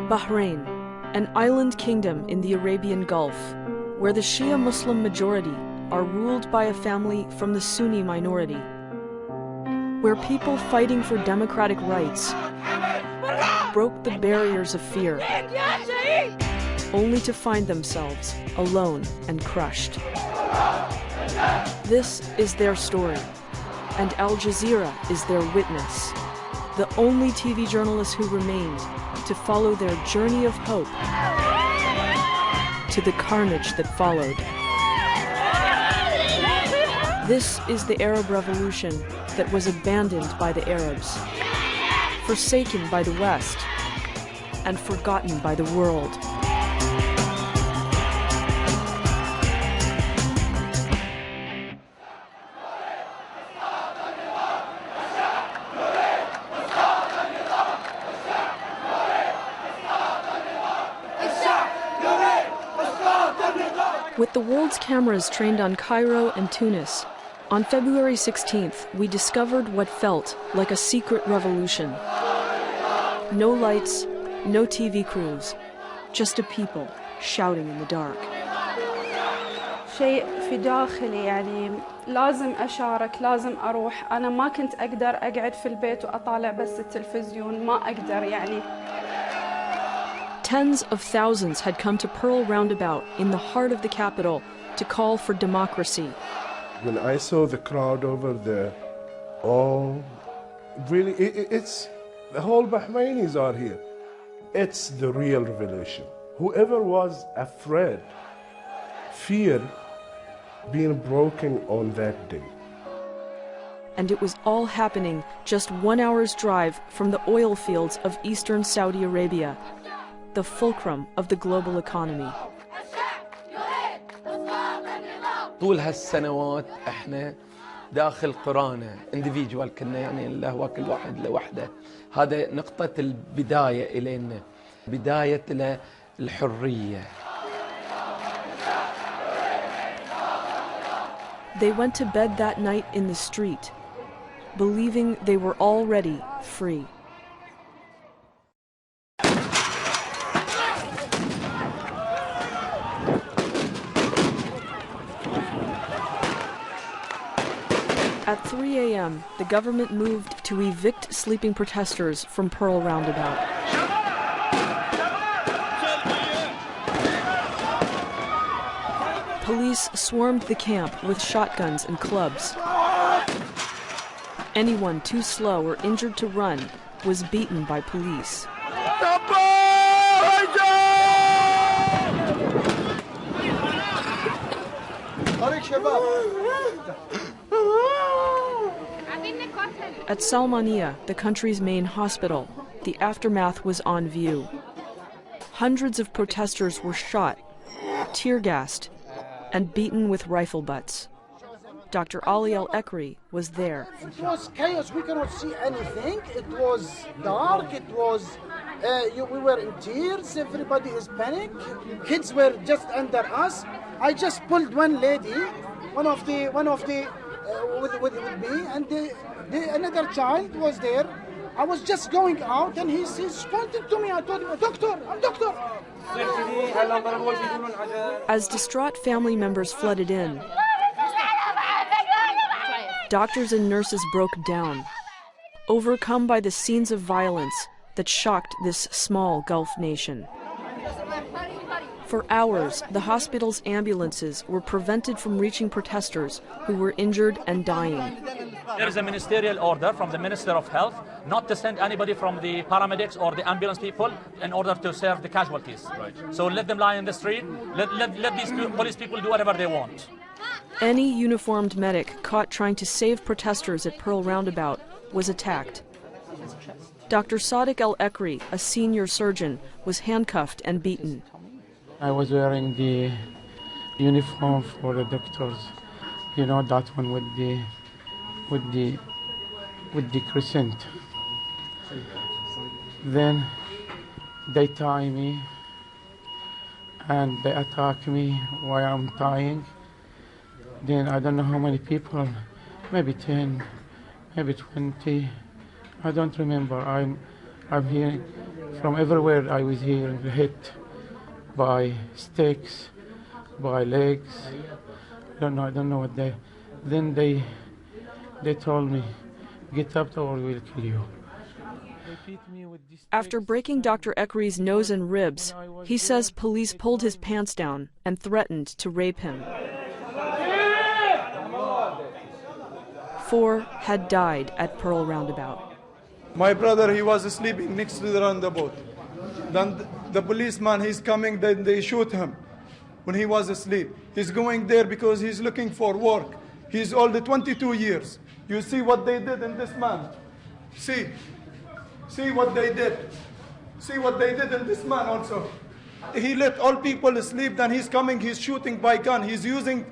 Bahrain, an island kingdom in the Arabian Gulf, where the Shia Muslim majority are ruled by a family from the Sunni minority, where people fighting for democratic rights broke the barriers of fear, only to find themselves alone and crushed. This is their story, and Al Jazeera is their witness, the only TV journalists who remained to follow their journey of hope to the carnage that followed. This is the Arab Revolution that was abandoned by the Arabs, forsaken by the West, and forgotten by the world. With the world's cameras trained on Cairo and Tunis, on February 16th, we discovered what felt like a secret revolution. No lights, no TV crews, just a people shouting in the dark. شيء في داخلي يعني لازم أشارك، لازم أروح. أنا ما كنت أقدر أقعد في البيت وأطالع بس التلفزيون، ما أقدر يعني. Tens of thousands had come to Pearl Roundabout in the heart of the capital to call for democracy. When I saw the crowd over there, really, it's the whole Bahrainis are here. It's the real revolution. Whoever was afraid, fear being broken on that day. And it was all happening just 1 hour's drive from the oil fields of eastern Saudi Arabia, the fulcrum of the global economy. طول هالسنوات احنا داخل قرانا individual كنا يعني اللي هو كل واحد لوحده. هذا نقطة البداية إلينا، بداية الحرية. They went to bed that night in the street, believing they were already free. At 3 a.m., the government moved to evict sleeping protesters from Pearl Roundabout. Police swarmed the camp with shotguns and clubs. Anyone too slow or injured to run was beaten by police. At Salmania, the country's main hospital, the aftermath was on view. Hundreds of protesters were shot, tear-gassed, and beaten with rifle butts. Dr. Ali Al-Ekri was there. It was chaos. We cannot see anything. It was dark. It was, we were in tears. Everybody is panic. Kids were just under us. I just pulled one lady, one of the with me, and another child was there. I was just going out, and he's pointing to me. I told him, "Doctor, I'm doctor." As distraught family members flooded in, doctors and nurses broke down, overcome by the scenes of violence that shocked this small Gulf nation. For hours, the hospital's ambulances were prevented from reaching protesters who were injured and dying. There is a ministerial order from the Minister of Health not to send anybody from the paramedics or the ambulance people in order to serve the casualties. Right. So let them lie in the street, let these police people do whatever they want. Any uniformed medic caught trying to save protesters at Pearl Roundabout was attacked. Dr. Sadiq Al-Ekri, a senior surgeon, was handcuffed and beaten. I was wearing the uniform for the doctors, you know, that one with the crescent. Then they tie me and they attack me while I'm tying. Then I don't know how many people, maybe 10, maybe 20. I don't remember. I'm hearing from everywhere. I was hearing hit by sticks, by legs. I don't know what they. Then they told me, get up or we'll kill you. After breaking Dr. Ekri's nose and ribs, he says police pulled his pants down and threatened to rape him. 4 had died at Pearl Roundabout. My brother, he was sleeping next to the roundabout. Then the policeman, he's coming, then they shoot him when he was asleep. He's going there because he's looking for work. He's only 22 years. You see what they did in this man? See what they did. See what they did in this man also. He let all people sleep, then he's coming, he's shooting by gun. He's using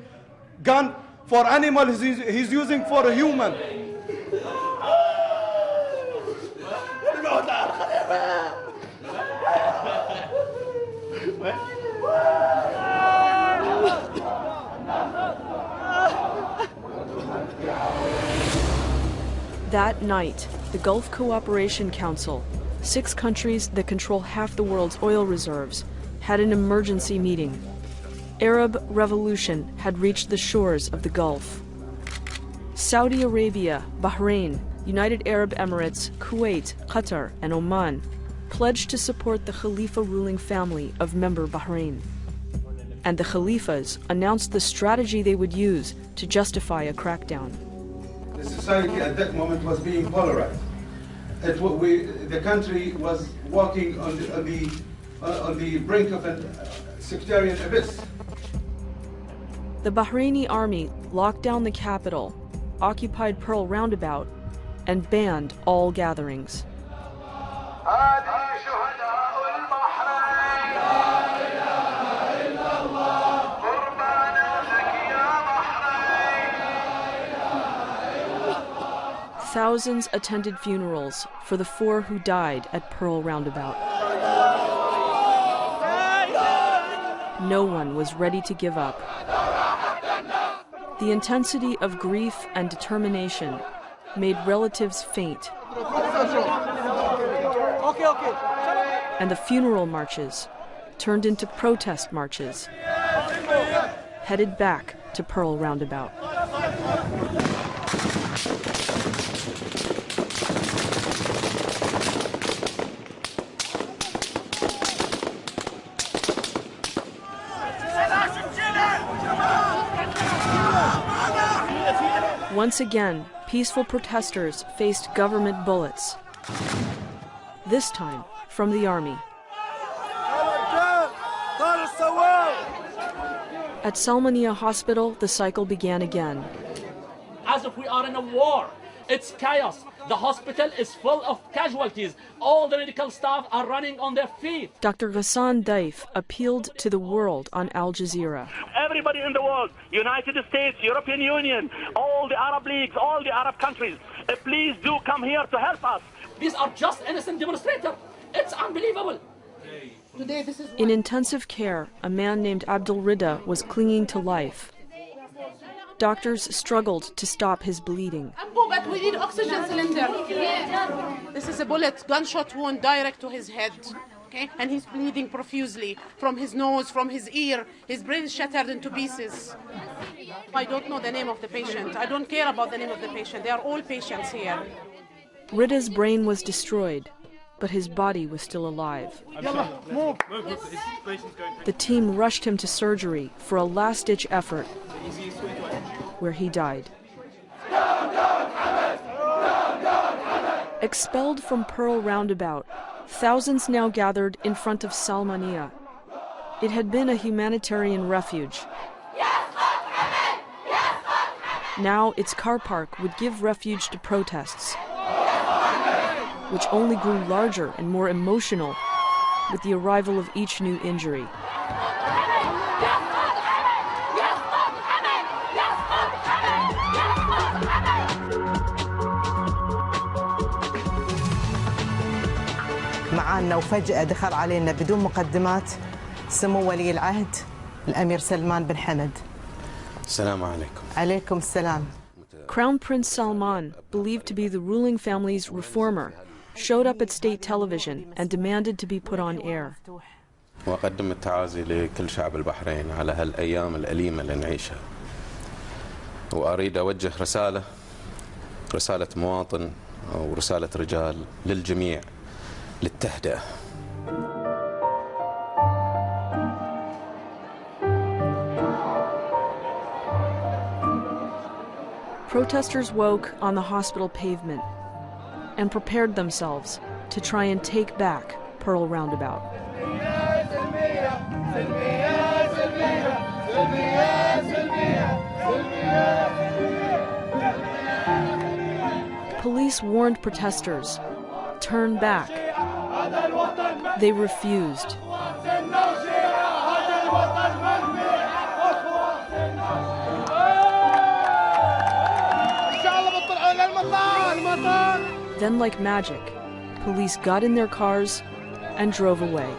gun for animals, he's using for a human. That night, the Gulf Cooperation Council, 6 countries that control half the world's oil reserves, had an emergency meeting. Arab revolution had reached the shores of the Gulf. Saudi Arabia, Bahrain, United Arab Emirates, Kuwait, Qatar, and Oman pledged to support the Khalifa ruling family of member Bahrain. And the Khalifas announced the strategy they would use to justify a crackdown. The society at that moment was being polarized. The country was walking on the brink of a sectarian abyss. The Bahraini army locked down the capital, occupied Pearl Roundabout, and banned all gatherings. Thousands attended funerals for the 4 who died at Pearl Roundabout. No one was ready to give up. The intensity of grief and determination made relatives faint. And the funeral marches turned into protest marches, headed back to Pearl Roundabout. Once again, peaceful protesters faced government bullets, this time from the army. At Salmania Hospital, the cycle began again. As if we are in a war. It's chaos. The hospital is full of casualties. All the medical staff are running on their feet. Dr. Ghassan Daif appealed to the world on Al Jazeera. Everybody in the world, United States, European Union, all the Arab leagues, all the Arab countries, please do come here to help us. These are just innocent demonstrators. It's unbelievable. In intensive care, a man named Abdul Rida was clinging to life. Doctors struggled to stop his bleeding. But we need oxygen cylinder. This is a bullet, gunshot wound direct to his head. Okay? And he's bleeding profusely from his nose, from his ear. His brain is shattered into pieces. I don't know the name of the patient. I don't care about the name of the patient. They are all patients here. Rida's brain was destroyed, but his body was still alive. The team rushed him to surgery for a last-ditch effort, where he died. Expelled from Pearl Roundabout, thousands now gathered in front of Salmania. It had been a humanitarian refuge. Now its car park would give refuge to protests, which only grew larger and more emotional with the arrival of each new injury. معانا وفجأة دخل علينا بدون مقدمات سمو ولي العهد الأمير سلمان بن حمد. السلام عليكم. عليكم السلام. Crown Prince Salman, believed to be the ruling family's reformer, showed up at state television and demanded to be put on air. وأقدم التعازي لكل شعب البحرين على هالأيام الأليمة اللي نعيشها. وأريد أوجه رسالة مواطن أو رسالة رجال للجميع للتهدئة. Protesters woke on the hospital pavement and prepared themselves to try and take back Pearl Roundabout. Police warned protesters, turn back. They refused. Then, like magic, police got in their cars and drove away.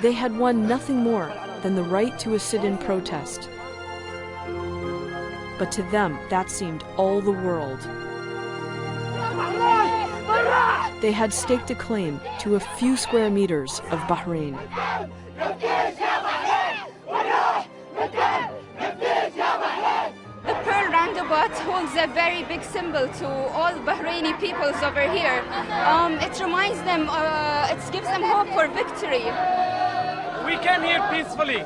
They had won nothing more than the right to a sit-in protest. But to them, that seemed all the world. They had staked a claim to a few square meters of Bahrain. The Pearl Roundabout holds a very big symbol to all Bahraini peoples over here. It reminds them, it gives them hope for victory. We came here peacefully.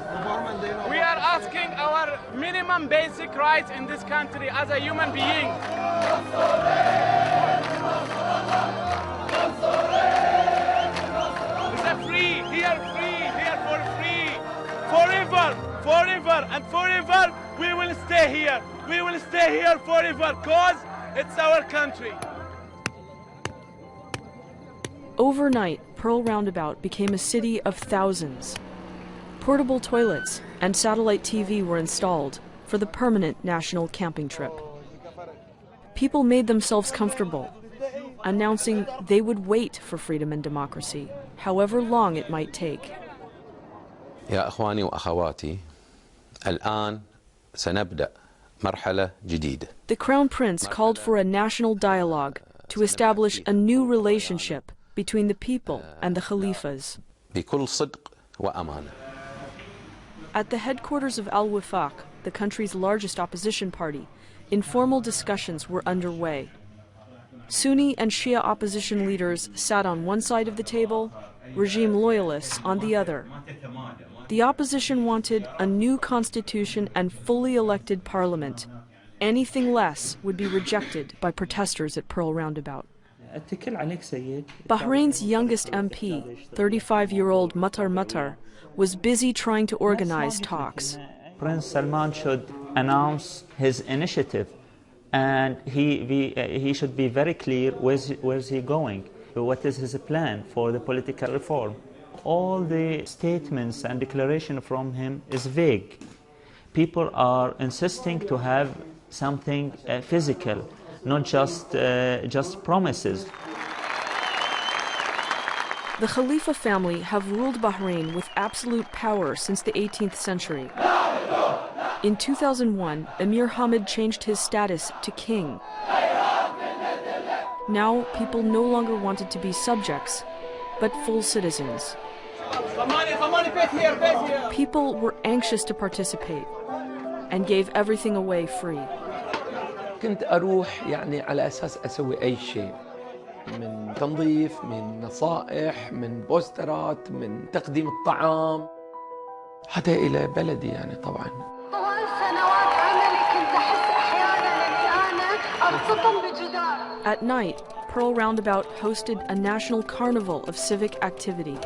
We are asking our minimum basic rights in this country as a human being. Free, here for free. Forever and forever, we will stay here. We will stay here forever because it's our country. Overnight, Pearl Roundabout became a city of thousands. Portable toilets and satellite TV were installed for the permanent national camping trip. People made themselves comfortable, announcing they would wait for freedom and democracy, however long it might take. يا أخواني وأخواتي، الآن سنبدأ مرحلة جديدة. The Crown Prince called for a national dialogue to establish a new relationship between the people and the Khalifas. بكل صدق وأمانة. At the headquarters of Al-Wifaq, the country's largest opposition party, informal discussions were underway. Sunni and Shia opposition leaders sat on one side of the table, regime loyalists on the other. The opposition wanted a new constitution and fully elected parliament. Anything less would be rejected by protesters at Pearl Roundabout. Bahrain's youngest MP, 35-year-old Matar, was busy trying to organize talks. Prince Salman should announce his initiative, and he should be very clear where's he going, what is his plan for the political reform. All the statements and declaration from him is vague. People are insisting to have something physical, not just promises. The Khalifa family have ruled Bahrain with absolute power since the 18th century. In 2001, Emir Hamid changed his status to king. Now, people no longer wanted to be subjects, but full citizens. People were anxious to participate and gave everything away free. كنت أروح يعني على أساس أسوي أي شيء، من تنظيف، من نصائح، من بوسترات، من تقديم الطعام، حتى إلى بلدي يعني طبعا. طوال سنوات عملي كنت أحس أحيانا أني أنا أرتطم بجدار. At night, Pearl Roundabout hosted a national carnival of civic activity.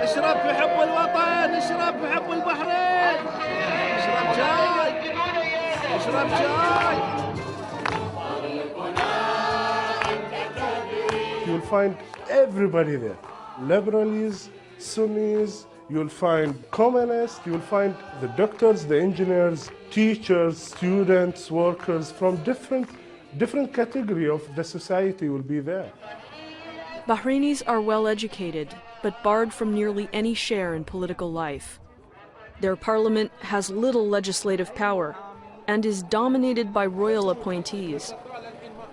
اشرب بحب الوطن، اشرب بحب البحرين، اشرب جاي، اشرب جاي. You'll find everybody there. Liberals, Sunnis, you'll find communists, you'll find the doctors, the engineers, teachers, students, workers from different different category of the society will be there. Bahrainis are well educated, but barred from nearly any share in political life. Their parliament has little legislative power and is dominated by royal appointees.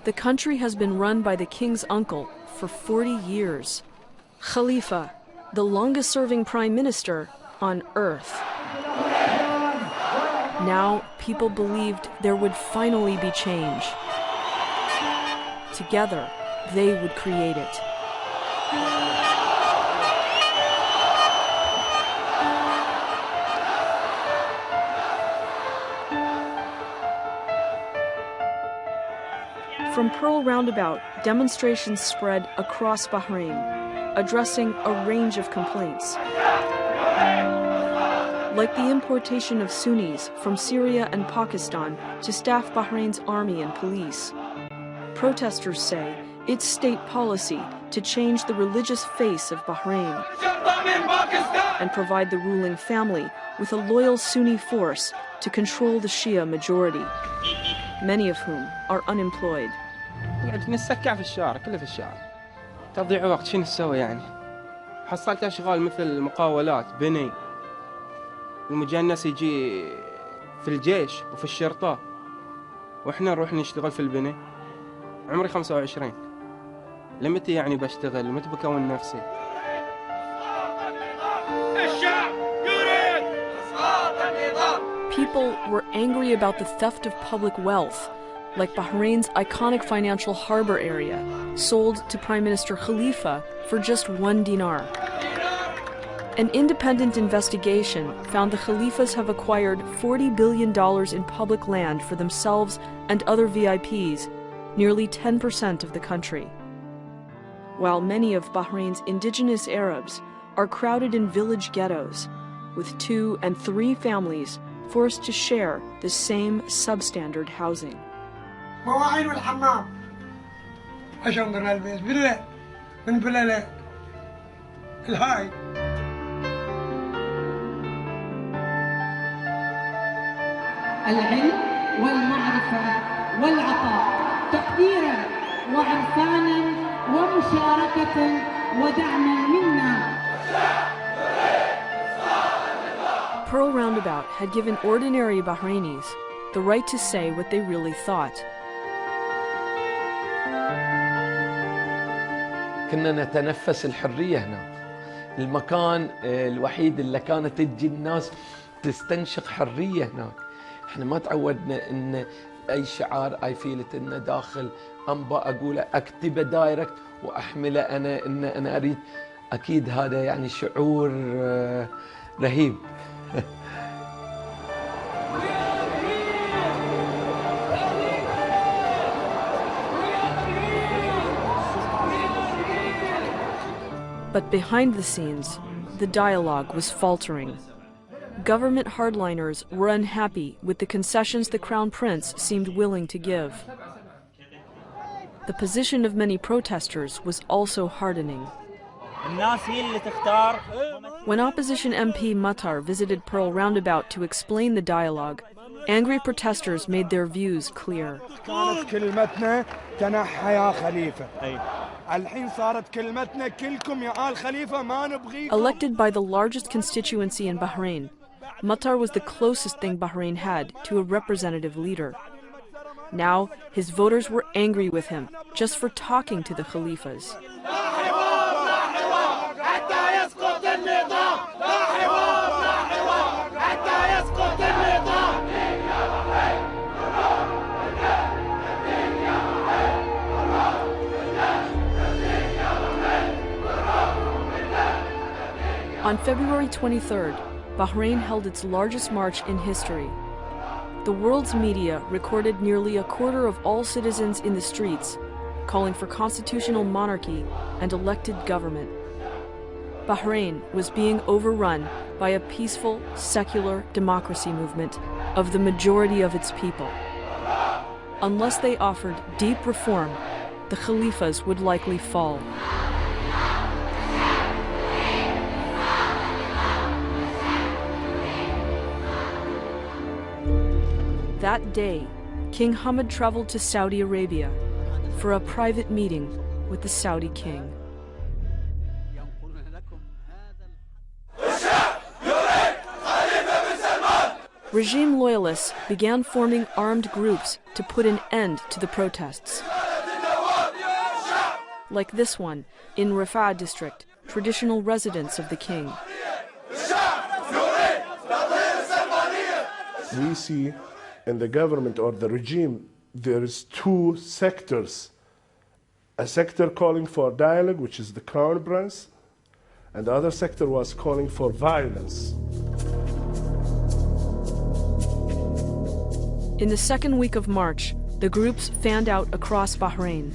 The country has been run by the king's uncle for 40 years. Khalifa, the longest-serving prime minister on earth. Now, people believed there would finally be change. Together, they would create it. From Pearl Roundabout, demonstrations spread across Bahrain, addressing a range of complaints. Like the importation of Sunnis from Syria and Pakistan to staff Bahrain's army and police. Protesters say it's state policy to change the religious face of Bahrain and provide the ruling family with a loyal Sunni force to control the Shia majority, many of whom are unemployed. نتسكع في الشارع، كله في الشارع. تضيع وقت، شنو نسوي يعني؟ حصلت أشغال مثل المقاولات، بني. المجنس يجي في الجيش وفي الشرطة، وإحنا نروح نشتغل في البني. عمري 25. لمتى يعني بشتغل؟ لمتى بكون نفسي؟ People were angry about the theft of public wealth, like Bahrain's iconic financial harbor area, sold to Prime Minister Khalifa for just 1 dinar. An independent investigation found the Khalifas have acquired $40 billion in public land for themselves and other VIPs, nearly 10% of the country. While many of Bahrain's indigenous Arabs are crowded in village ghettos, with 2 and 3 families forced to share the same substandard housing. مواعين والحمام عشان برا البيت بالله من بلالة الهاي. العلم والمعرفة والعطاء تقديرا وعرفانا ومشاركة ودعما منا. Pearl Roundabout had given ordinary Bahrainis the right to say what they really thought. كنا نتنفس الحرية هنا. المكان الوحيد اللي كانت تجي الناس تستنشق حرية هناك. احنا ما تعودنا ان اي شعار اي فيلت انه داخل انبا اقوله اكتبه دايركت واحمله انا ان انا اريد. اكيد هذا يعني شعور رهيب. But behind the scenes, the dialogue was faltering. Government hardliners were unhappy with the concessions the Crown Prince seemed willing to give. The position of many protesters was also hardening. When opposition MP Matar visited Pearl Roundabout to explain the dialogue, angry protesters made their views clear. Elected by the largest constituency in Bahrain, Matar was the closest thing Bahrain had to a representative leader. Now, his voters were angry with him just for talking to the Khalifas. On February 23rd, Bahrain held its largest march in history. The world's media recorded nearly a quarter of all citizens in the streets, calling for constitutional monarchy and elected government. Bahrain was being overrun by a peaceful, secular democracy movement of the majority of its people. Unless they offered deep reform, the Khalifas would likely fall. That day, King Hamad traveled to Saudi Arabia for a private meeting with the Saudi king. Regime loyalists began forming armed groups to put an end to the protests. Like this one in Rafah district, traditional residence of the king. We see in the government or the regime, there is two sectors. A sector calling for dialogue, which is the Crown Prince, and the other sector was calling for violence. In the second week of March, the groups fanned out across Bahrain.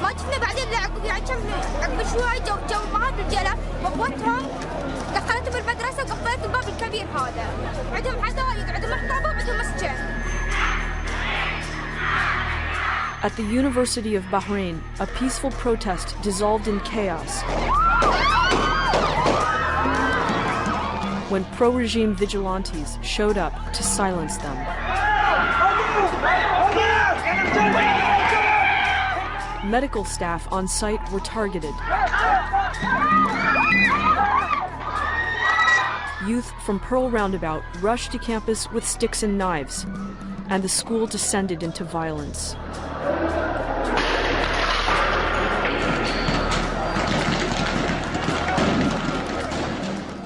ما شفنا بعدين يعني عقب شوي جو معاد الرجاله بقوتهم دخلتهم المدرسه وقفلت الباب الكبير هذا عندهم حدائق عندهم مكتبه وعندهم مسجد. At the University of Bahrain, a peaceful protest dissolved in chaos when pro-regime vigilantes showed up to silence them. Medical staff on site were targeted. Youth from Pearl Roundabout rushed to campus with sticks and knives, and the school descended into violence.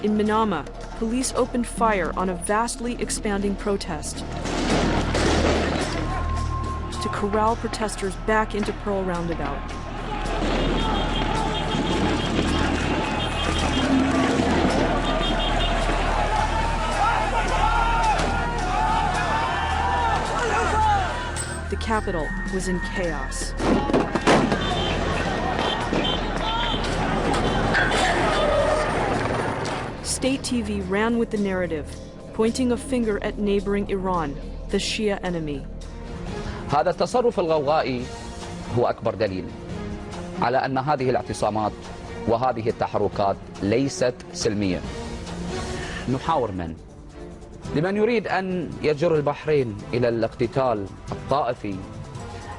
In Manama, police opened fire on a vastly expanding protest to corral protesters back into Pearl Roundabout. The capital was in chaos. State TV ran with the narrative, pointing a finger at neighboring Iran, the Shia enemy. هذا التصرف الغوغائي هو أكبر دليل على أن هذه الاعتصامات وهذه التحركات ليست سلمية. نحاور لمن يريد أن يجر البحرين إلى الاقتتال الطائفي،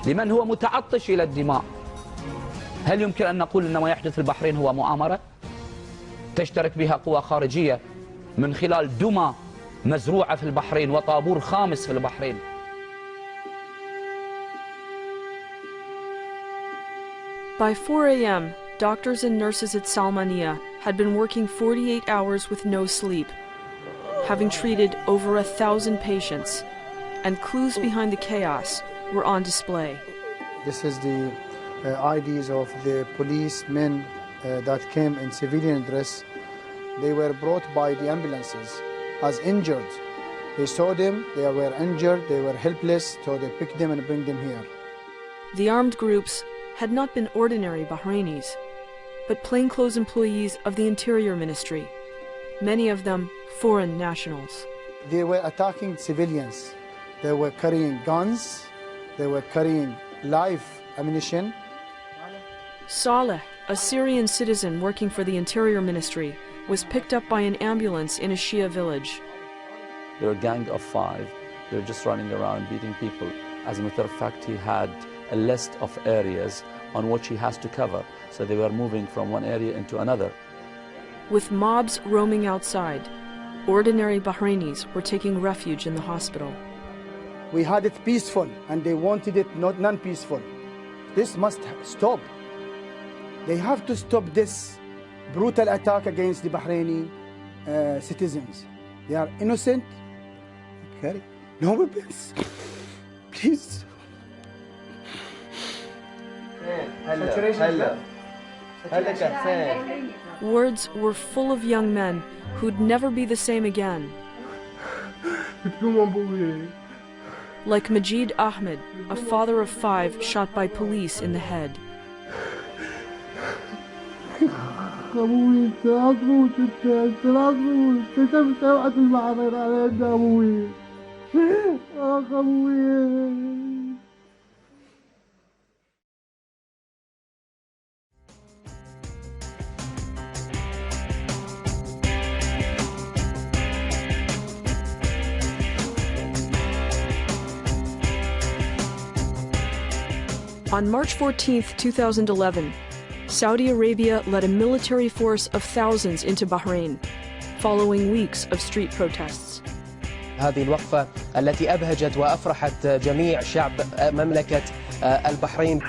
لمن هو متعطش إلى الدماء. هل يمكن أن نقول أن ما يحدث في البحرين هو مؤامرة تشترك بها قوى خارجية من خلال دمى مزروعة في البحرين وطابور خامس في البحرين؟ By 4 a.m., doctors and nurses at Salmania had been working 48 hours with no sleep, having treated over 1,000 patients, and clues behind the chaos were on display. This is the IDs of the policemen that came in civilian dress. They were brought by the ambulances as injured. They saw them, they were injured, they were helpless, so they picked them and bring them here. The armed groups had not been ordinary Bahrainis, but plainclothes employees of the Interior Ministry, many of them foreign nationals. They were attacking civilians. They were carrying guns, they were carrying live ammunition. Saleh, a Syrian citizen working for the Interior Ministry, was picked up by an ambulance in a Shia village. They're a gang of 5. They're just running around beating people. As a matter of fact, he had a list of areas on which he has to cover. So they were moving from one area into another. With mobs roaming outside, ordinary Bahrainis were taking refuge in the hospital. We had it peaceful and they wanted it not non-peaceful. This must stop. They have to stop this brutal attack against the Bahraini citizens. They are innocent. Okay. No weapons. Please. Words were full of young men who'd never be the same again. Like Majid Ahmed, a father of 5 shot by police in the head. On March 14, 2011, Saudi Arabia led a military force of thousands into Bahrain, following weeks of street protests. هذه الوقفة التي أبهجت وأفرحت جميع شعب مملكة البحرين.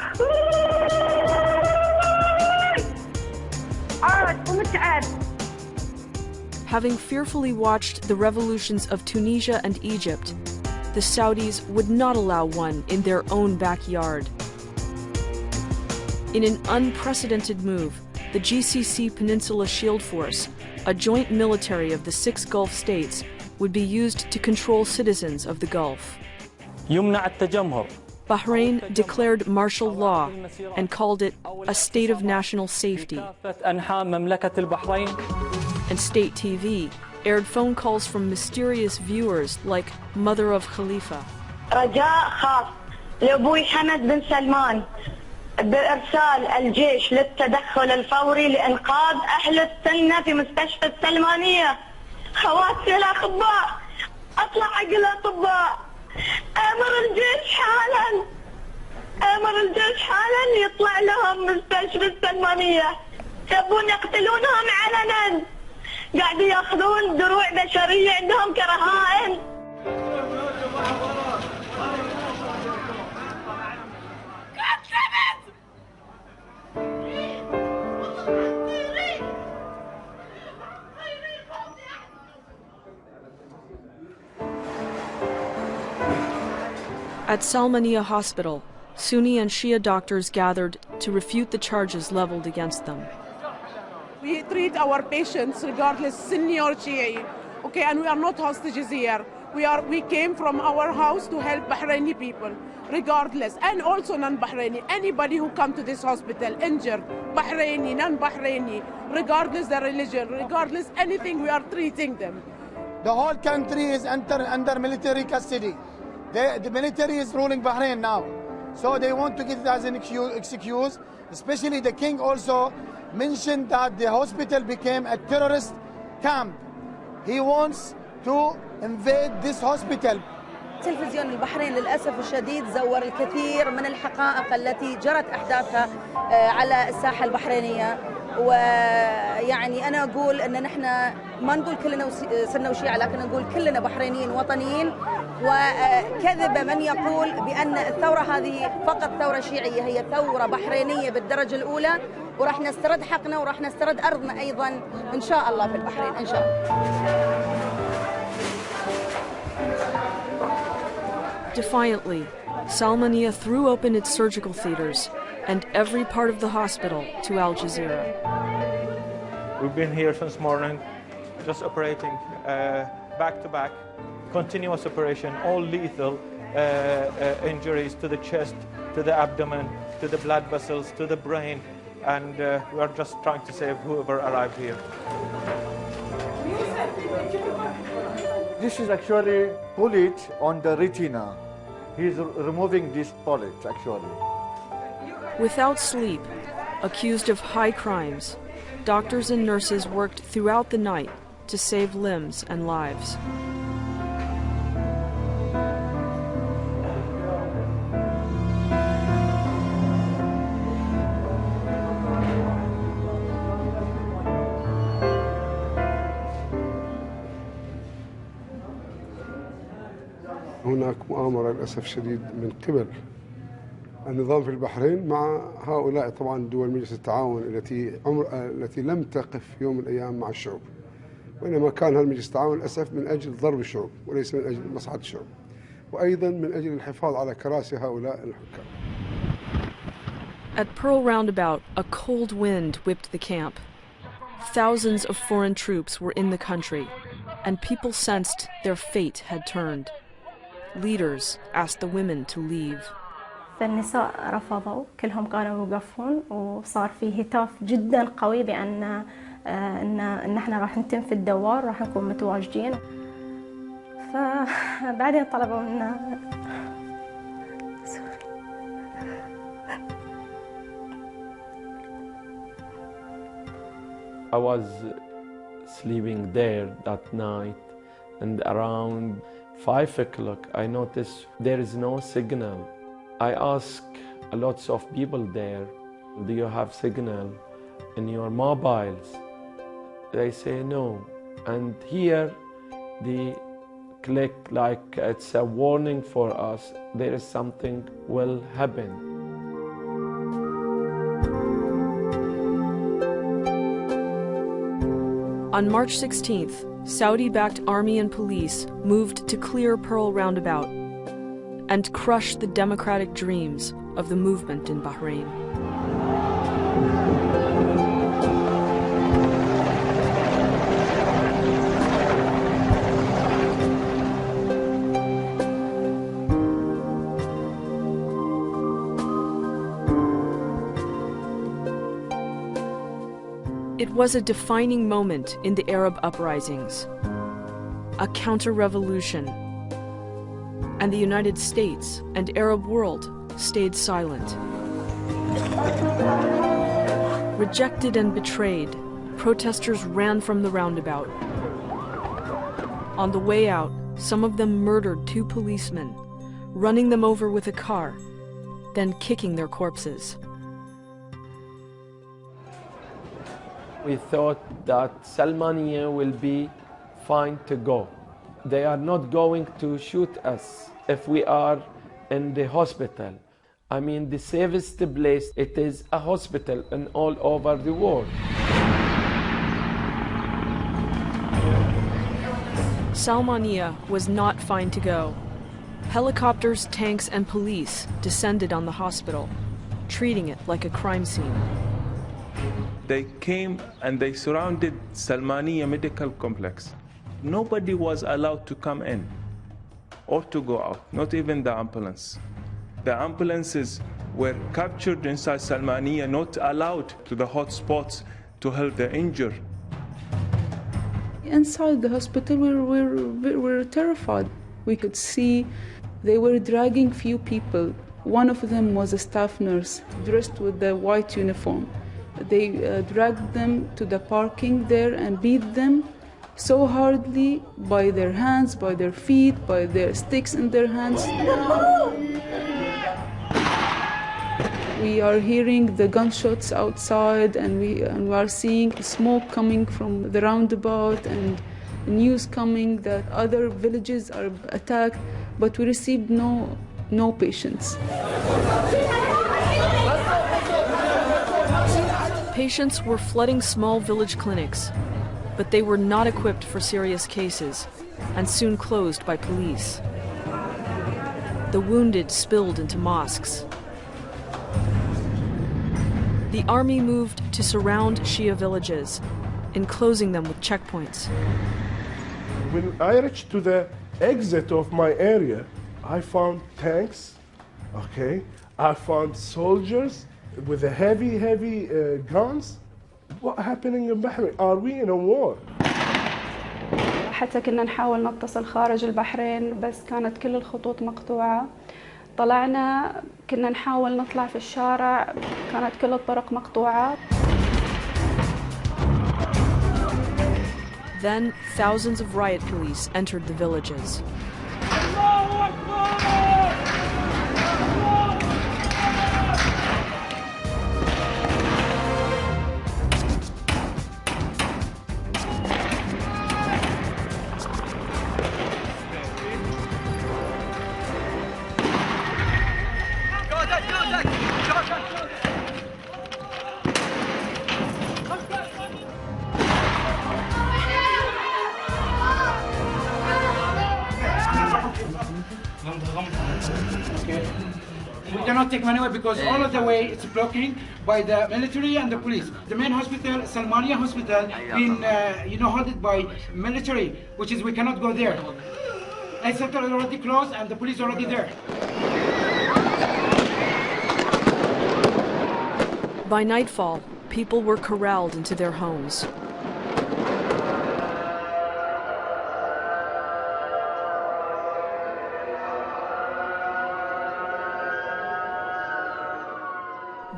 Having fearfully watched the revolutions of Tunisia and Egypt, the Saudis would not allow one in their own backyard. In an unprecedented move, the GCC Peninsula Shield Force, a joint military of the 6 Gulf states, would be used to control citizens of the Gulf. Bahrain declared martial law and called it a state of national safety. And state TV aired phone calls from mysterious viewers like Mother of Khalifa. رجاء خاص لأبوي حمد بن سلمان بإرسال الجيش للتدخل الفوري لإنقاذ أهل السنة في مستشفى السلمانية. خواتي الأطباء أطلع حق الأطباء. أمر الجيش حالا. أمر الجيش حالا يطلع لهم مستشفى السلمانية. يبون يقتلونهم علنا. قاعد ياخذون دروع بشرية عندهم كرهائن. At Salmaniya Hospital, Sunni and Shia doctors gathered to refute the charges leveled against them. We treat our patients regardless Sunni or Shia, okay, and we are not hostages here. We came from our house to help Bahraini people, regardless, and also non-Bahraini. Anybody who come to this hospital injured, Bahraini, non-Bahraini, regardless their religion, regardless anything, we are treating them. The whole country is under military custody. The military is ruling Bahrain now. So they want to get it as an excuse. Especially the king also mentioned that the hospital became a terrorist camp. He wants to invade this hospital. تلفزيون البحرين للأسف الشديد زور الكثير من الحقائق التي جرت أحداثها على الساحة البحرينية. ويعني أنا أقول أن نحن ما نقول كلنا سنة وشيعة، لكن نقول كلنا بحرينيين وطنيين. وكذب من يقول بأن الثورة هذه فقط ثورة شيعية، هي ثورة بحرينية بالدرجة الأولى، وراح نسترد حقنا وراح نسترد أرضنا أيضا إن شاء الله في البحرين إن شاء الله. Defiantly, Salmaniya threw open its surgical theaters and every part of the hospital to Al Jazeera. We've been here since morning, just operating back to back, continuous operation, all lethal injuries to the chest, to the abdomen, to the blood vessels, to the brain, and we are just trying to save whoever arrived here. This is actually bullet on the retina. He's removing this bullet, actually. Without sleep, accused of high crimes, doctors and nurses worked throughout the night to save limbs and lives. هناك مؤامرة للأسف الشديد من قبل النظام في البحرين مع هؤلاء طبعا دول مجلس التعاون التي لم تقف يوم من الأيام مع الشعوب، وإنما كان هذا مجلس التعاون للأسف من أجل ضرب الشعوب وليس من أجل مصلحة الشعوب، وأيضا من أجل الحفاظ على كراسي هؤلاء الحكام. At Pearl Roundabout, a cold wind whipped the camp. Thousands of foreign troops were in the country, and people sensed their fate had turned. Leaders asked the women to leave. فالنساء رفضوا، كلهم كانوا يوقفون، وصار في هتاف جدا قوي بأن إن احنا راح نتم في الدوار، راح نكون متواجدين. فبعدين طلبوا منا I was sleeping there that night, and around 5 o'clock I noticed there is no signal. I asked lots of people there. Do you have signal in your mobiles? They say no. And here they click like it's a warning for us. There is something will happen. On March 16th, Saudi-backed army and police moved to clear Pearl Roundabout and crush the democratic dreams of the movement in Bahrain. It was a defining moment in the Arab uprisings, a counter-revolution, and the United States and Arab world stayed silent. Rejected and betrayed, protesters ran from the roundabout. On the way out, some of them murdered 2 policemen, running them over with a car, then kicking their corpses. We thought that Salmaniya will be fine to go. They are not going to shoot us if we are in the hospital. I mean, the safest place, it is a hospital and all over the world. Salmaniya was not fine to go. Helicopters, tanks, and police descended on the hospital, treating it like a crime scene. They came and they surrounded Salmaniya Medical Complex. Nobody was allowed to come in or to go out, not even the ambulance. The ambulances were captured inside Salmaniya, not allowed to the hotspots to help the injured. Inside the hospital, we were terrified. We could see they were dragging few people. One of them was a staff nurse dressed with the white uniform. They dragged them to the parking there and beat them so hardly by their hands, by their feet, by their sticks in their hands. We are hearing the gunshots outside, and we are seeing smoke coming from the roundabout and news coming that other villages are attacked, but we received no patients. Patients were flooding small village clinics, but they were not equipped for serious cases and soon closed by police. The wounded spilled into mosques. The army moved to surround Shia villages, enclosing them with checkpoints. When I reached to the exit of my area, I found tanks, okay? I found soldiers with the heavy guns. What's happening in Bahrain? Are we in a war? حتى كنا نحاول نتصل خارج البحرين بس كانت كل الخطوط مقطوعة. طلعنا كنا نحاول نطلع في الشارع كانت كل الطرق مقطوعة. Then thousands of riot police entered the villages. We cannot take money away because all of the way it's blocking by the military and the police. The main hospital, Salmaniya Hospital, been held by military, which is we cannot go there. It's already closed and the police already there. By nightfall, people were corralled into their homes.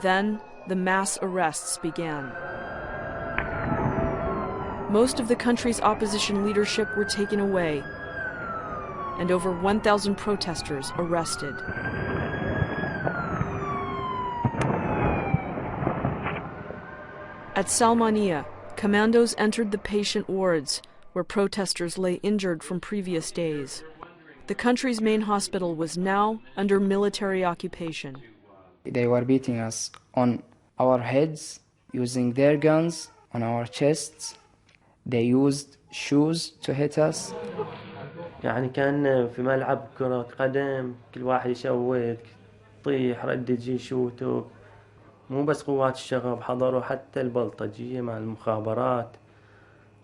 Then, the mass arrests began. Most of the country's opposition leadership were taken away, and over 1,000 protesters arrested. At Salmaniya, commandos entered the patient wards where protesters lay injured from previous days. The country's main hospital was now under military occupation. They were beating us on our heads, using their guns on our chests. They used shoes to hit us. يعني كان في ملعب كرة قدم كل واحد يشوت طيح رد تجي شوتك. مو بس قوات الشغب حضروا حتى البلطجية مع المخابرات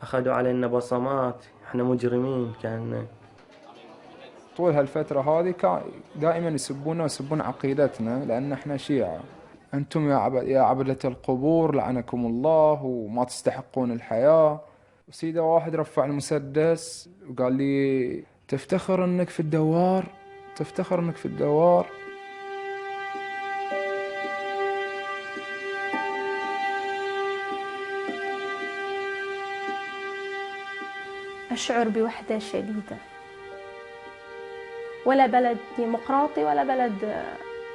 أخذوا علينا بصمات. احنا مجرمين كان. طول هالفترة هذه دائما يسبونا ويسبون عقيدتنا لأن احنا شيعة. أنتم يا عبدة القبور لعنكم الله وما تستحقون الحياة. وسيدة واحد رفع المسدس وقال لي تفتخر أنك في الدوار، تفتخر أنك في الدوار. أشعر بوحدة شديدة. ولا بلد ديمقراطي ولا بلد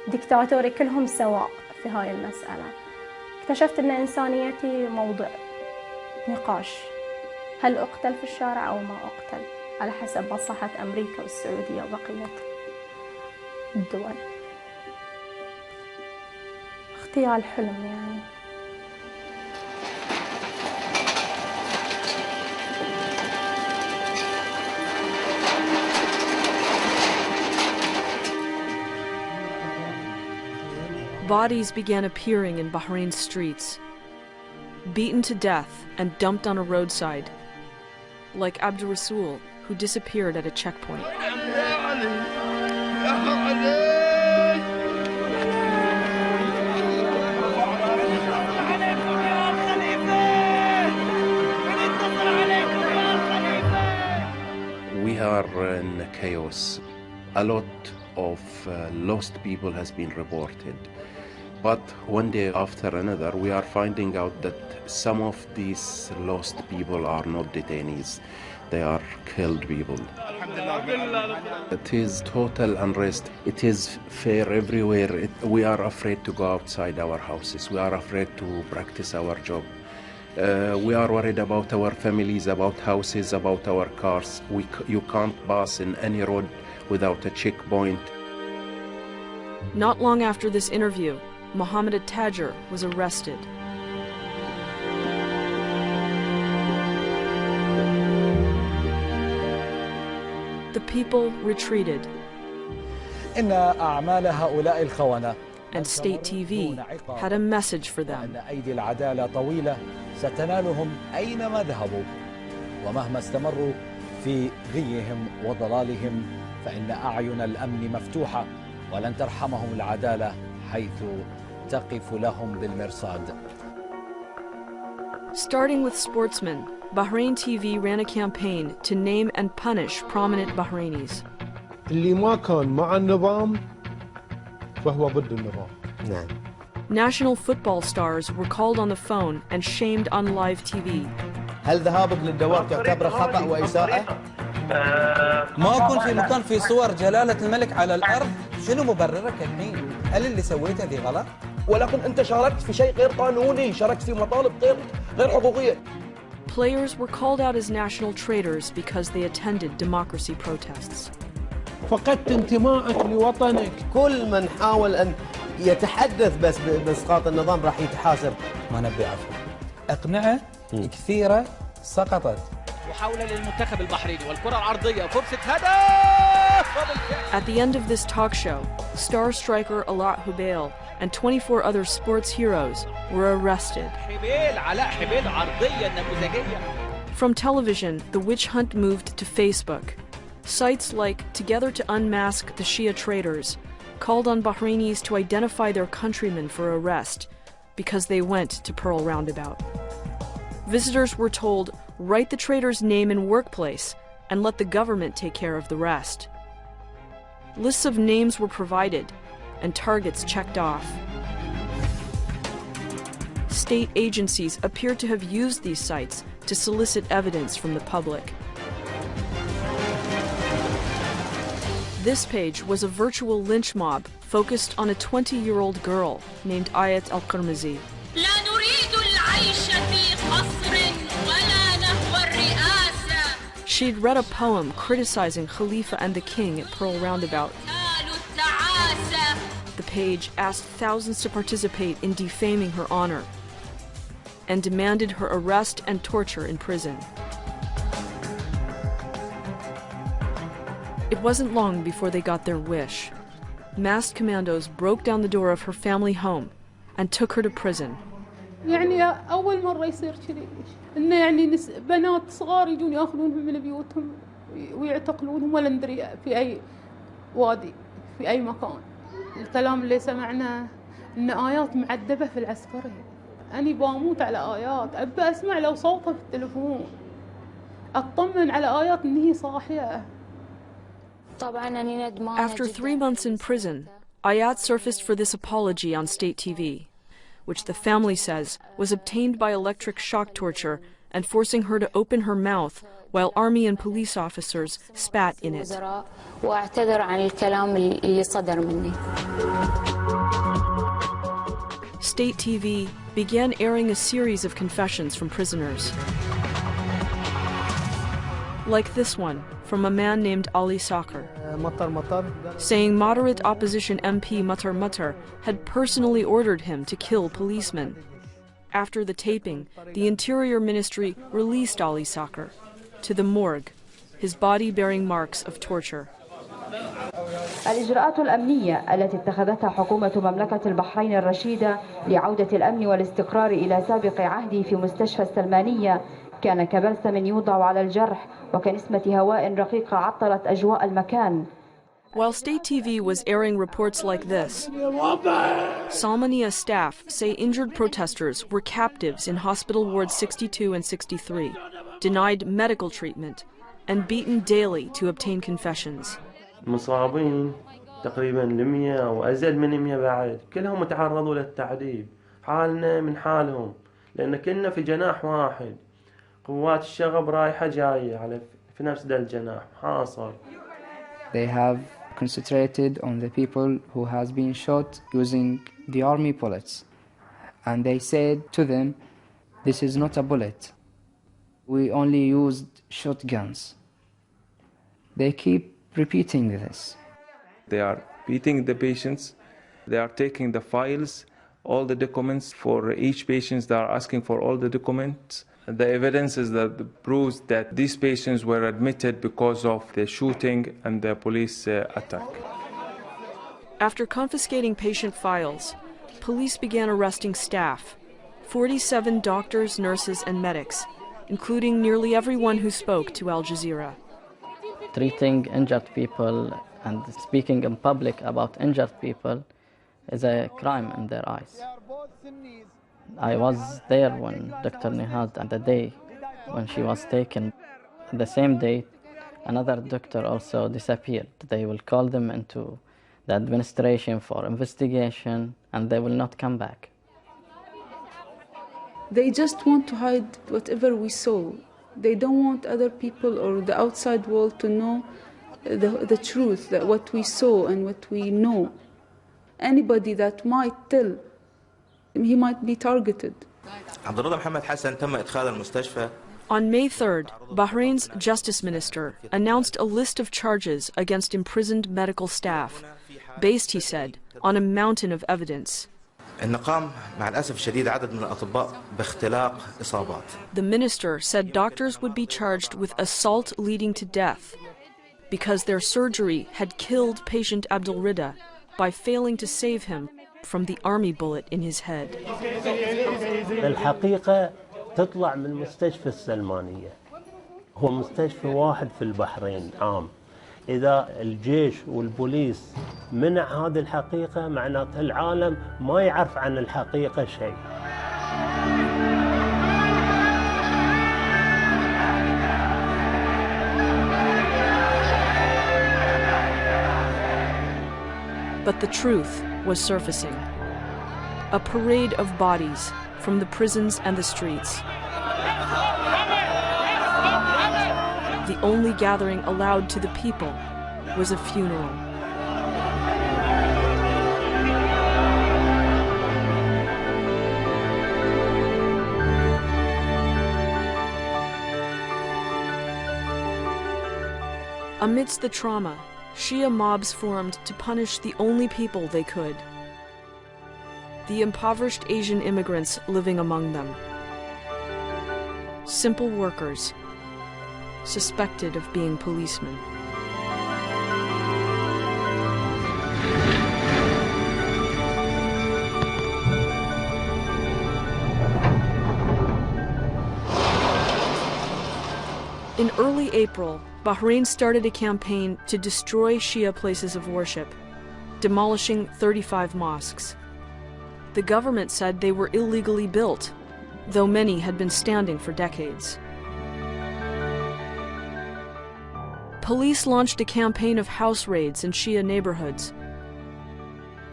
ديكتاتوري، كلهم سواء في هاي المسألة. اكتشفت أن إنسانيتي موضع نقاش، هل أقتل في الشارع أو ما أقتل على حسب مصلحة أمريكا والسعودية وبقية الدول. اغتيال حلم يعني. Bodies began appearing in Bahrain's streets, beaten to death and dumped on a roadside, like Abdul Rasul, who disappeared at a checkpoint. We are in chaos. A lot of lost people has been reported. But one day after another, we are finding out that some of these lost people are not detainees. They are killed people. It is total unrest. It is fear everywhere. We are afraid to go outside our houses. We are afraid to practice our job. We are worried about our families, about houses, about our cars. You can't pass in any road without a checkpoint. Not long after this interview, Mohammed Tajir was arrested. The people retreated. إن أعمال هؤلاء الخونة And State TV had a message for them. أن أيدي العدالة طويلة ستنالهم أينما ذهبوا ومهما استمروا في غيهم وضلالهم فإن أعين الأمن مفتوحة ولن ترحمهم العدالة حيث تقف لهم بالمرصاد. Starting with sportsmen, Bahrain TV ran a campaign to name and punish prominent Bahrainis. اللي ما كان مع النظام فهو ضد النظام. نعم. National football stars were called on the phone and shamed on live TV. هل ذهابك للدوار تعتبر خطأ وإساءة؟ ما أكون في مكان في صور جلالة الملك على الأرض. شنو مبررك الحين؟ هل اللي سويته ذي غلط؟ ولكن أنت شاركت في شيء غير قانوني، شاركت في مطالب غير حقوقية. Players were called out as national traitors because they attended democracy protests. فقدت انتمائك لوطنك. كل من حاول أن يتحدث بس بإسقاط النظام راح يتحاسب. ما نبي عفو. أقنعة كثيرة سقطت. محاولة للمنتخب البحريني والكرة العرضية فرصة هدف. At the end of this talk show, star striker Alaa Hubail and 24 other sports heroes were arrested. From television, the witch hunt moved to Facebook. Sites like Together to Unmask the Shia Traitors called on Bahrainis to identify their countrymen for arrest because they went to Pearl Roundabout. Visitors were told, write the traitor's name and workplace and let the government take care of the rest. Lists of names were provided and targets checked off. State agencies appear to have used these sites to solicit evidence from the public. This page was a virtual lynch mob focused on a 20-year-old girl named Ayat al-Qarmazi. لا نريد العيش She'd read a poem criticizing Khalifa and the king at Pearl Roundabout. The page asked thousands to participate in defaming her honor and demanded her arrest and torture in prison. It wasn't long before they got their wish. Masked commandos broke down the door of her family home and took her to prison. يعني أول مرة يصير كذي إنه يعني بنات صغار يجون يأخذونهم من بيوتهم ويعتقلونهم ولا ندري في أي وادي في أي مكان. الكلام اللي سمعناه إن آيات معذبة في العسكري. أنا بموت على آيات، أبى أسمع لو صوتها في التلفون، أطمن على آيات إن هي صاحية. After 3 months in prison, Ayat surfaced for this apology on state TV, which the family says was obtained by electric shock torture and forcing her to open her mouth while army and police officers spat in it. State TV began airing a series of confessions from prisoners. Like this one from a man named Ali Sakhr, saying moderate opposition MP Matar had personally ordered him to kill policemen. After the taping, the Interior Ministry released Ali Sakhr to the morgue, his body bearing marks of torture. الإجراءات الأمنية التي اتخذتها حكومة مملكة البحرين الرشيدة لعودة الأمن والاستقرار إلى سابق عهده في مستشفى السلمانية كان كبلسم يوضع على الجرح وكنسمة هواء رقيقة عطلت أجواء المكان. While state TV was airing reports like this, Salmania staff say injured protesters were captives in hospital wards 62 and 63, denied medical treatment, and beaten daily to obtain confessions. المصابين تقريبا 100 أو أزيد من 100 بعد كلهم تعرضوا للتعذيب، حالنا من حالهم لأن كنا في جناح واحد، قوات الشغب رايحة جاية على في نفس ذا الجناح حاصل. They have concentrated on the people who has been shot using the army bullets, and they said to them, "This is not a bullet. We only used shotguns." They keep repeating this. They are beating the patients, they are taking the files, all the documents for each patient, they are asking for all the documents. The evidence is that proves that these patients were admitted because of the shooting and the police attack. After confiscating patient files, police began arresting staff, 47 doctors, nurses, and medics, including nearly everyone who spoke to Al Jazeera. Treating injured people and speaking in public about injured people is a crime in their eyes. I was there when Dr. Nihad, on the day when she was taken. The same day, another doctor also disappeared. They will call them into the administration for investigation and they will not come back. They just want to hide whatever we saw. They don't want other people or the outside world to know the truth, that what we saw and what we know. Anybody that might tell, he might be targeted. On May 3rd, Bahrain's justice minister announced a list of charges against imprisoned medical staff, based, he said, on a mountain of evidence. The minister said doctors would be charged with assault leading to death because their surgery had killed patient Abdul Rida by failing to save him from the army bullet in his head. الحقيقة تطلع من مستشفى السلمانية، هو مستشفى واحد في البحرين عام. إذا الجيش والبوليس منع هذه الحقيقة معناته العالم ما يعرف عن الحقيقة شيء. But the truth was surfacing. A parade of bodies from the prisons and the streets. The only gathering allowed to the people was a funeral. Amidst the trauma, Shia mobs formed to punish the only people they could: the impoverished Asian immigrants living among them. Simple workers, suspected of being policemen. In early April, Bahrain started a campaign to destroy Shia places of worship, demolishing 35 mosques. The government said they were illegally built, though many had been standing for decades. Police launched a campaign of house raids in Shia neighborhoods.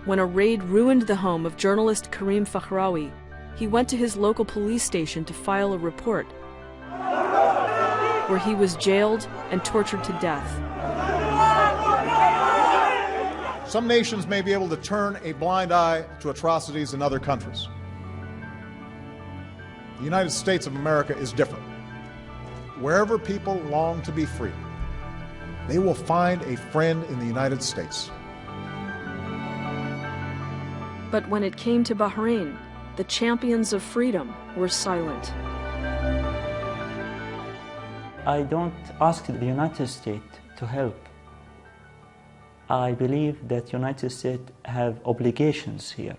When a raid ruined the home of journalist Karim Fakhrawi, he went to his local police station to file a report, where he was jailed and tortured to death. Some nations may be able to turn a blind eye to atrocities in other countries. The United States of America is different. Wherever people long to be free, they will find a friend in the United States. But when it came to Bahrain, the champions of freedom were silent. I don't ask the United States to help. I believe that United States have obligations here.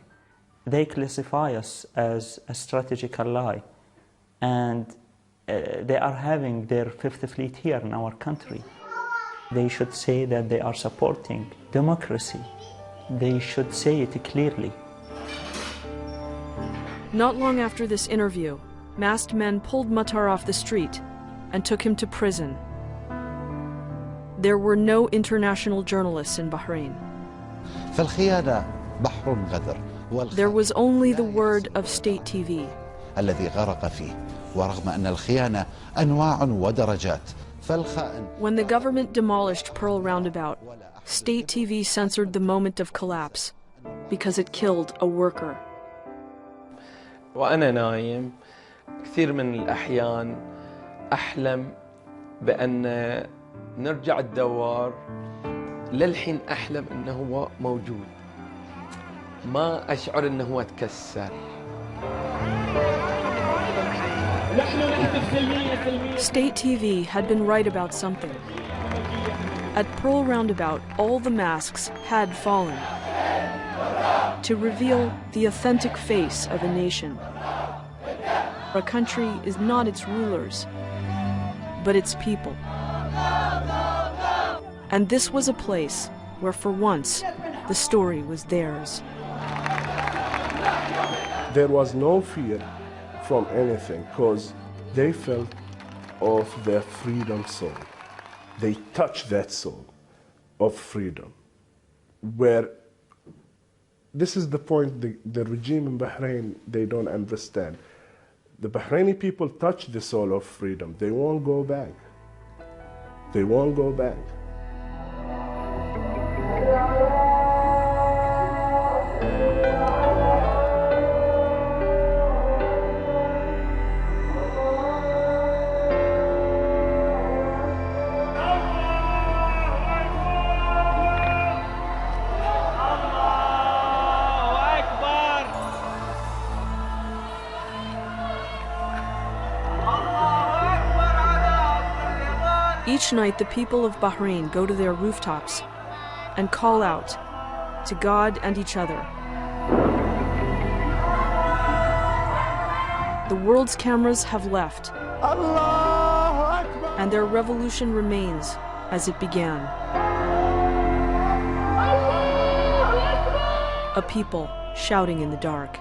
They classify us as a strategic ally, and they are having their Fifth Fleet here in our country. They should say that they are supporting democracy. They should say it clearly. Not long after this interview, masked men pulled Matar off the street and took him to prison. There were no international journalists in Bahrain. There was only the word of state TV. When the government demolished Pearl Roundabout, state TV censored the moment of collapse because it killed a worker. وأنا نايم كثير من الأحيان أحلم بأن نرجع الدوار. للحين أحلم أنه هو موجود، ما أشعر أنه هو تكسر. State TV had been right about something. At Pearl Roundabout, all the masks had fallen to reveal the authentic face of a nation. A country is not its rulers, but its people. And this was a place where, for once, the story was theirs. There was no fear from anything because they felt of their freedom soul. They touched that soul of freedom. Where this is the point the regime in Bahrain, they don't understand. The Bahraini people touch the soul of freedom. They won't go back. They won't go back. Each night, the people of Bahrain go to their rooftops and call out to God and each other. The world's cameras have left, and their revolution remains as it began. A people shouting in the dark.